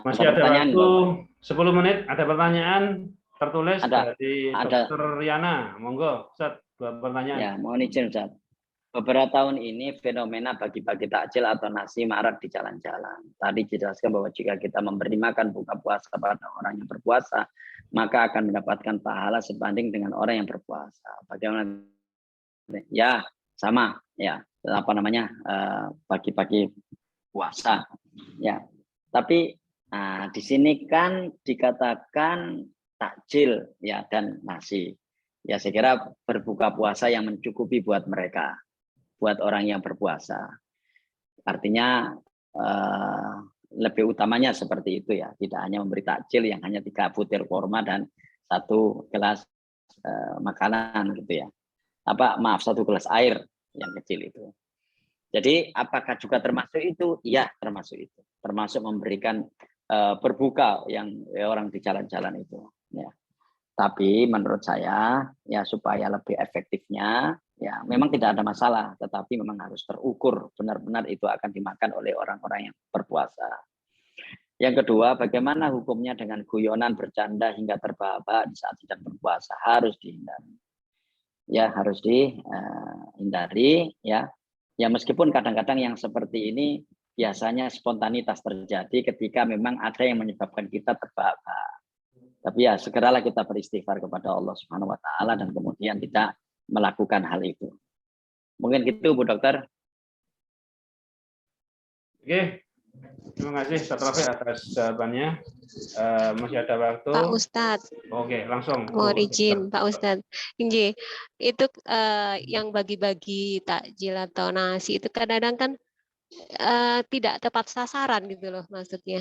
Masih ada waktu 10 menit. Ada pertanyaan tertulis dari Dr. Riana. Monggo, Ustaz, 2 pertanyaan. Ya, mohon izin Ustaz. Beberapa tahun ini fenomena bagi-bagi takjil atau nasi marak di jalan-jalan. Tadi dijelaskan bahwa jika kita memberi makan buka puasa pada orang yang berpuasa, maka akan mendapatkan pahala sebanding dengan orang yang berpuasa. Bagaimana? Ya, sama. Ya, apa namanya? Bagi-bagi puasa. Ya, tapi di sini kan dikatakan takjil ya dan nasi. Ya saya kira berbuka puasa yang mencukupi buat mereka, buat orang yang berpuasa. Artinya lebih utamanya seperti itu ya, tidak hanya memberi takjil yang hanya 3 butir kurma dan 1 gelas makanan gitu ya. Maaf 1 gelas air yang kecil itu. Jadi apakah juga termasuk itu? Iya termasuk itu. Termasuk memberikan berbuka yang orang di jalan-jalan itu. Ya. Tapi menurut saya ya supaya lebih efektifnya ya memang tidak ada masalah, tetapi memang harus terukur benar-benar itu akan dimakan oleh orang-orang yang berpuasa. Yang kedua, bagaimana hukumnya dengan guyonan bercanda hingga terbahak-bahak di saat sedang berpuasa? Harus dihindari. Ya harus dihindari ya. Ya meskipun kadang-kadang yang seperti ini biasanya spontanitas terjadi ketika memang ada yang menyebabkan kita terbahak-bahak. Tapi ya segeralah kita beristighfar kepada Allah Subhanahu wa taala dan kemudian tidak melakukan hal itu. Mungkin gitu Bu Dokter. Oke. Terima kasih Ustaz Rafiq atas jawabannya. Masih ada waktu. Pak Ustadz. Oke, langsung. Mohon izin Pak Ustadz. Ini itu yang bagi-bagi takjil atau nasi itu kadang-kadang kan tidak tepat sasaran gitu loh maksudnya.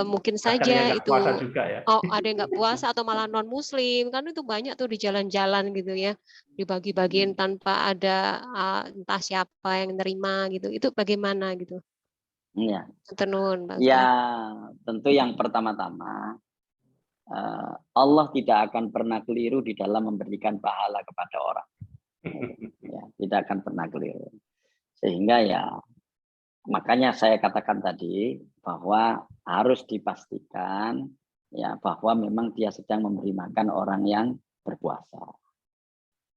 Mungkin saja itu juga, ya? ada yang nggak puasa atau malah non muslim kan itu banyak tuh di jalan-jalan gitu ya dibagi-bagiin tanpa ada entah siapa yang nerima gitu. Itu bagaimana gitu? Ya. Tenun, ya tentu yang pertama-tama Allah tidak akan pernah keliru di dalam memberikan pahala kepada orang. Ya, tidak akan pernah keliru. Sehingga ya makanya saya katakan tadi bahwa harus dipastikan ya bahwa memang dia sedang memberi makan orang yang berpuasa.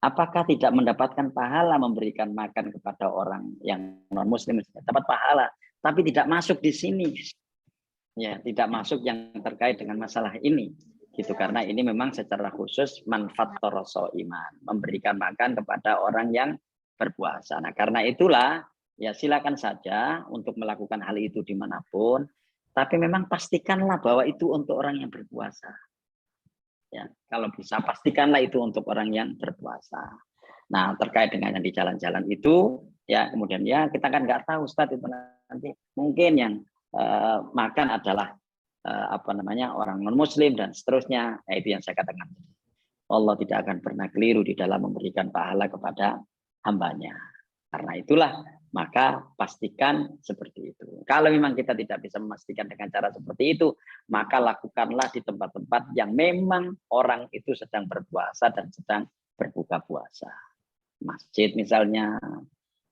Apakah tidak mendapatkan pahala memberikan makan kepada orang yang non muslim? Dapat pahala, tapi tidak masuk di sini. Ya, tidak masuk yang terkait dengan masalah ini. Gitu karena ini memang secara khusus manfaat toroso iman, memberikan makan kepada orang yang berpuasa. Nah, karena itulah ya silakan saja untuk melakukan hal itu dimanapun, tapi memang pastikanlah bahwa itu untuk orang yang berpuasa. Ya, kalau bisa pastikanlah itu untuk orang yang berpuasa. Nah, terkait dengan yang di jalan-jalan itu, ya kemudian ya kita kan nggak tahu Ustadz itu nanti mungkin yang makan adalah orang non muslim dan seterusnya. Nah, itu yang saya katakan. Allah tidak akan pernah keliru di dalam memberikan pahala kepada hambanya. Karena itulah maka pastikan seperti itu. Kalau memang kita tidak bisa memastikan dengan cara seperti itu, maka lakukanlah di tempat-tempat yang memang orang itu sedang berpuasa dan sedang berbuka puasa. Masjid misalnya,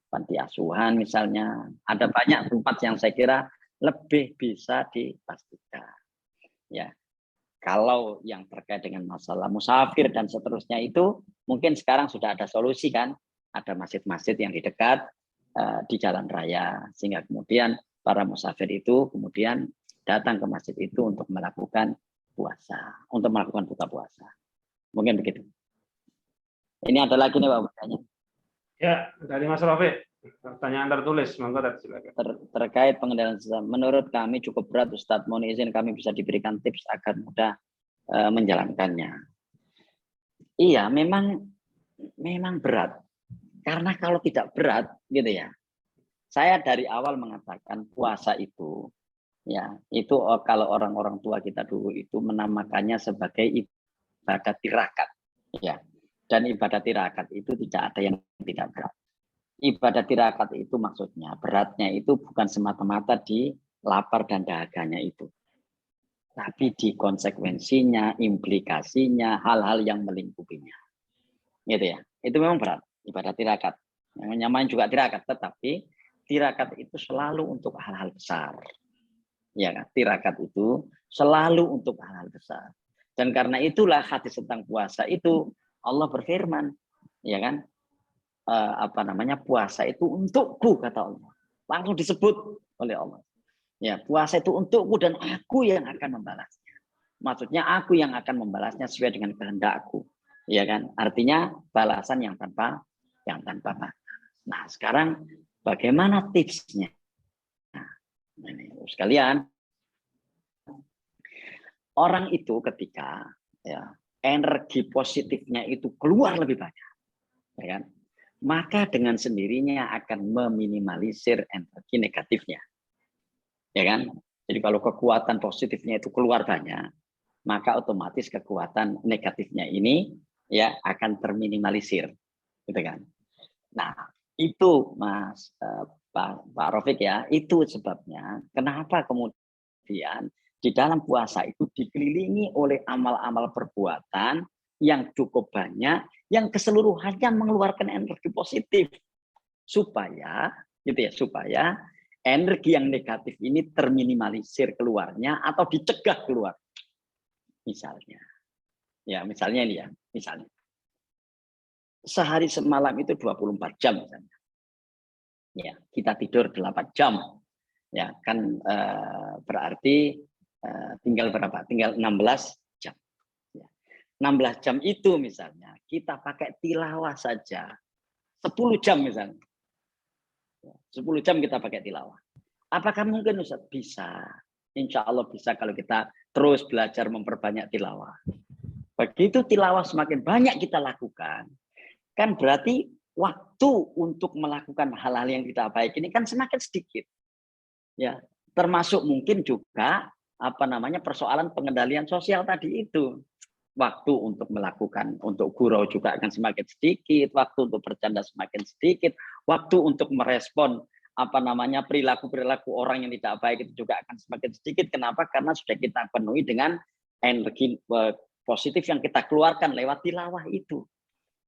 panti asuhan misalnya, ada banyak tempat yang saya kira lebih bisa dipastikan. Ya, kalau yang terkait dengan masalah musafir dan seterusnya itu mungkin sekarang sudah ada solusi kan, ada masjid-masjid yang di dekat di jalan raya sehingga kemudian para musafir itu kemudian datang ke masjid itu untuk melakukan puasa, untuk melakukan buka puasa. Mungkin begitu. Ini ada lagi nih Pak bertanya. Ya, dari Mas Rafiq. Pertanyaan tertulis, monggo silakan. Terkait pengendalian sesat, menurut kami cukup berat Ustadz. Mohon izin kami bisa diberikan tips agar mudah menjalankannya. Iya, memang berat. Karena kalau tidak berat, gitu ya. Saya dari awal mengatakan puasa itu Ya, itu kalau orang-orang tua kita dulu itu menamakannya sebagai ibadah tirakat. Ya. Dan ibadah tirakat itu tidak ada yang tidak berat. Ibadah tirakat itu maksudnya beratnya itu bukan semata-mata di lapar dan dahaganya itu. Tapi di konsekuensinya, implikasinya, hal-hal yang melingkupinya. Gitu ya. Itu memang berat ibadah tirakat. Yang namanya juga tirakat, tetapi tirakat itu selalu untuk hal-hal besar. Ya kan? Tirakat itu selalu untuk hal-hal besar. Dan karena itulah hadis tentang puasa itu Allah berfirman, ya kan? Puasa itu untukku kata Allah. Langsung disebut oleh Allah. Ya, puasa itu untukku dan aku yang akan membalasnya. Maksudnya aku yang akan membalasnya sesuai dengan kehendakku. Ya kan? Artinya balasan yang tanpa batas. Nah, sekarang bagaimana tipsnya? Nah, ini sekalian, orang itu ketika ya, energi positifnya itu keluar lebih banyak, ya kan? Maka dengan sendirinya akan meminimalisir energi negatifnya, ya kan? Jadi kalau kekuatan positifnya itu keluar banyak, maka otomatis kekuatan negatifnya ini ya akan terminimalisir, gitu kan? Nah, itu Mas Pak Rofik ya, itu sebabnya kenapa kemudian di dalam puasa itu dikelilingi oleh amal-amal perbuatan yang cukup banyak, yang keseluruhannya mengeluarkan energi positif supaya supaya energi yang negatif ini terminimalisir keluarnya atau dicegah keluar. Misalnya ini ya, misalnya sehari semalam itu 24 jam misalnya. Ya, kita tidur 8 jam. Ya, kan berarti tinggal berapa? Tinggal 16 jam. Ya. 16 jam itu misalnya kita pakai tilawah saja 10 jam misalnya. 10 jam kita pakai tilawah. Apakah mungkin Ustaz? Bisa. Insya Allah bisa kalau kita terus belajar memperbanyak tilawah. Begitu tilawah semakin banyak kita lakukan, kan berarti waktu untuk melakukan hal-hal yang tidak baik ini kan semakin sedikit. Ya, termasuk mungkin juga persoalan pengendalian sosial tadi itu. Waktu untuk melakukan, untuk gurau juga akan semakin sedikit, waktu untuk bercanda semakin sedikit, waktu untuk merespon perilaku-perilaku orang yang tidak baik itu juga akan semakin sedikit. Kenapa? Karena sudah kita penuhi dengan energi positif yang kita keluarkan lewat tilawah itu.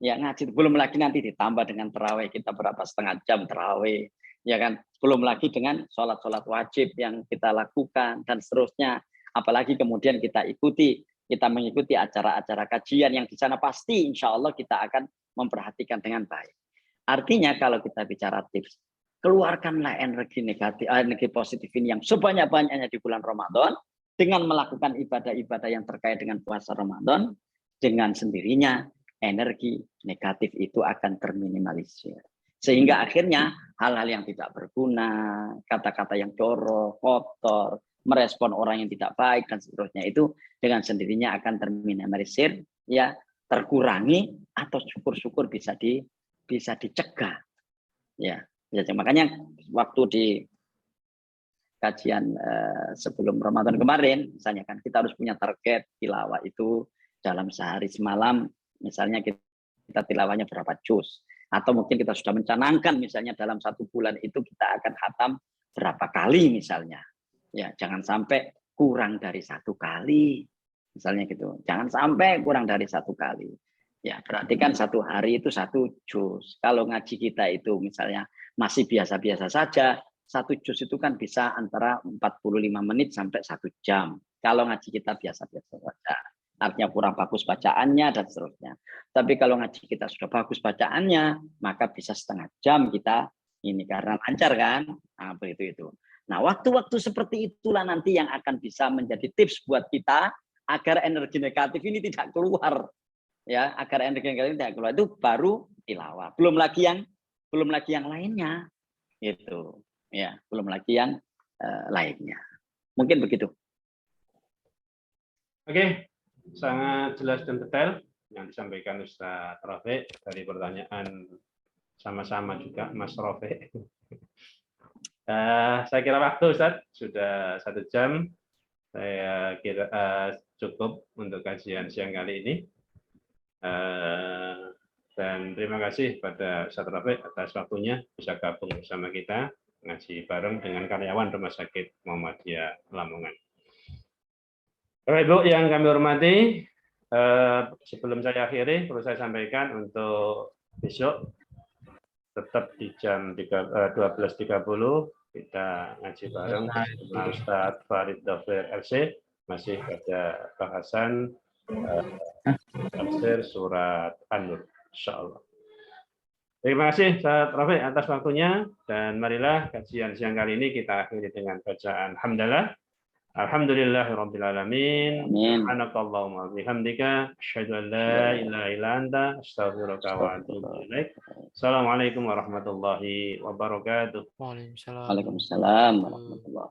Ya ngaji, belum lagi nanti ditambah dengan terawih, kita berapa setengah jam terawih, ya kan? Belum lagi dengan sholat-sholat wajib yang kita lakukan dan seterusnya. Apalagi kemudian kita mengikuti acara-acara kajian yang di sana pasti insya Allah kita akan memperhatikan dengan baik. Artinya kalau kita bicara tips, keluarkanlah energi negatif, energi positif ini yang sebanyak-banyaknya di bulan Ramadan dengan melakukan ibadah-ibadah yang terkait dengan puasa Ramadan. Dengan sendirinya energi negatif itu akan terminimalisir. Sehingga akhirnya hal-hal yang tidak berguna, kata-kata yang jorok, kotor, merespon orang yang tidak baik dan seterusnya itu dengan sendirinya akan terminimalisir, ya terkurangi atau syukur-syukur bisa dicegah. Ya, makanya waktu di kajian sebelum Ramadan kemarin, misalnya kan kita harus punya target tilawah itu dalam sehari semalam, misalnya kita tilawahnya berapa juz, atau mungkin kita sudah mencanangkan misalnya dalam 1 bulan itu kita akan khatam berapa kali misalnya. Ya, jangan sampai kurang dari 1 kali, misalnya gitu. Jangan sampai kurang dari 1 kali. Ya, berarti kan 1 hari itu 1 juz. Kalau ngaji kita itu misalnya masih biasa-biasa saja, 1 juz itu kan bisa antara 45 menit sampai 1 jam. Kalau ngaji kita biasa-biasa saja. Artinya kurang bagus bacaannya dan seterusnya. Tapi kalau ngaji kita sudah bagus bacaannya, maka bisa setengah jam kita ini karena lancar kan. Nah, begitu itu. Nah, waktu-waktu seperti itulah nanti yang akan bisa menjadi tips buat kita agar energi negatif ini tidak keluar. Ya, agar energi negatif tidak keluar itu baru tilawah. Belum lagi yang lainnya. Gitu. Ya, belum lagi yang lainnya. Mungkin begitu. Oke, sangat jelas dan detail yang disampaikan Ustaz Rafiq dari pertanyaan sama-sama juga Mas Rafiq. Saya kira waktu Ustaz sudah 1 jam. Saya kira cukup untuk kajian siang kali ini. Dan terima kasih pada Ustaz Rafiq atas waktunya bisa gabung bersama kita ngaji bareng dengan karyawan Rumah Sakit Muhammadiyah Lamongan. Bapak Ibu yang kami hormati, sebelum saya akhiri perlu saya sampaikan untuk besok tetap di jam 12.30 kita ngaji bareng bersama Ustaz Farid Dhafir LC, masih pada bahasan tafsir surat An-Nur, insyaallah. Terima kasih Ustaz Rafiq atas waktunya, dan marilah kajian siang kali ini kita akhiri dengan bacaan hamdalah. Alhamdulillahirabbil alamin. Subhanakallahumma wa bihamdika asyhadu an la ilaha illa anta astaghfiruka wa atubu ilaik. Assalamualaikum warahmatullahi wabarakatuh. Waalaikumsalam warahmatullahi wabarakatuh.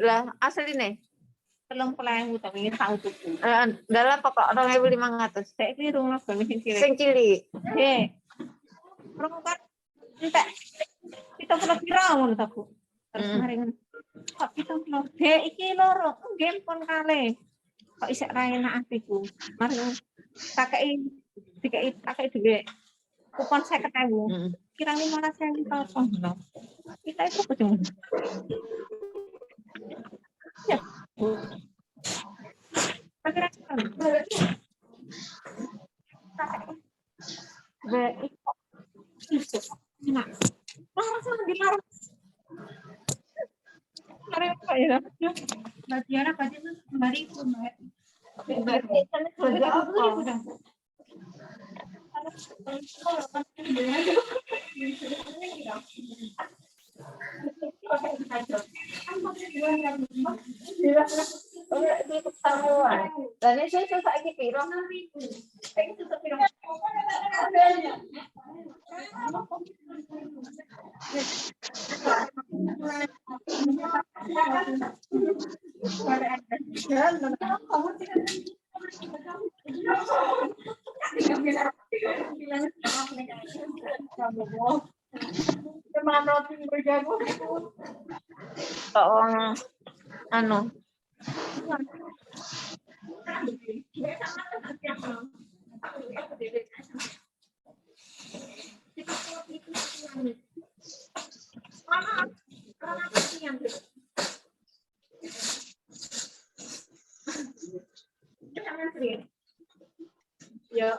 Lah asli nih. 30.000 tapi ini tahu tuku. Dalam pokok 2.500. Saiki rung sing cilik. Nggih. Rung kan entek. Kita pernah pira ngono ta, Bu? Terus maring kok kita pernah iki loro, nggih pun kalih. Kok isek ra enak atiku. Mari tak kei dhuwit. Kupon 50.000. Kira 15.000 ta. Kita itu ketemu. Ya. Dan ini saya saiki piro nanti. Saiki tutup piro. Anu. Ya,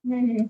Hmm?